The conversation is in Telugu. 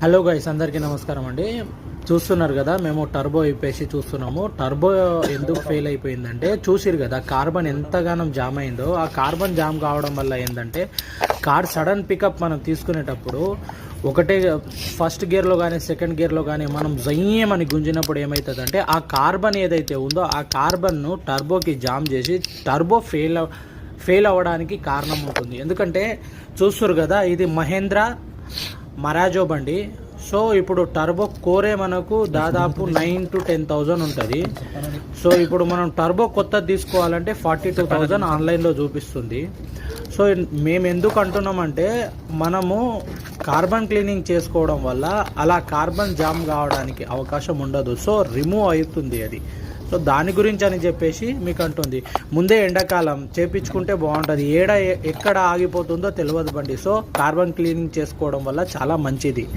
హలో గైస్, అందరికీ నమస్కారం అండి. చూస్తున్నారు కదా, మేము టర్బో ఇప్పేసి చూస్తున్నాము. టర్బో ఎందుకు ఫెయిల్ అయిపోయిందంటే చూసిరు కదా, కార్బన్ ఎంతగానం జామ్ అయిందో. ఆ కార్బన్ జామ్ కావడం వల్ల ఏంటంటే కార్ సడన్ పికప్ మనం తీసుకునేటప్పుడు ఒకటే ఫస్ట్ గేర్లో కానీ సెకండ్ గేర్లో కానీ మనం జయ్యమని గుంజినప్పుడు ఏమవుతుందంటే ఆ కార్బన్ ఏదైతే ఉందో ఆ కార్బన్ను టర్బోకి జామ్ చేసి టర్బో ఫెయిల్ అవ్వడానికి కారణం ఉంటుంది. ఎందుకంటే చూస్తురు కదా, ఇది మహేంద్ర మరాజో బండి. సో ఇప్పుడు టర్బో కోరే మనకు దాదాపు 9 to 10,000 ఉంటుంది. సో ఇప్పుడు మనం టర్బో కొత్తది తీసుకోవాలంటే 42,000 ఆన్లైన్లో చూపిస్తుంది. సో మేము ఎందుకు అంటున్నామంటే మనము కార్బన్ క్లీనింగ్ చేసుకోవడం వల్ల అలా కార్బన్ జామ్ కావడానికి అవకాశం ఉండదు. సో రిమూవ్ అవుతుంది అది. సో దాని గురించి అని చెప్పేసి మీకు అంటుంది. ముందే ఎండాకాలం చేపించుకుంటే బాగుంటుంది. ఎక్కడ ఆగిపోతుందో తెలియదు బండి. సో కార్బన్ క్లీనింగ్ చేసుకోవడం వల్ల చాలా మంచిది.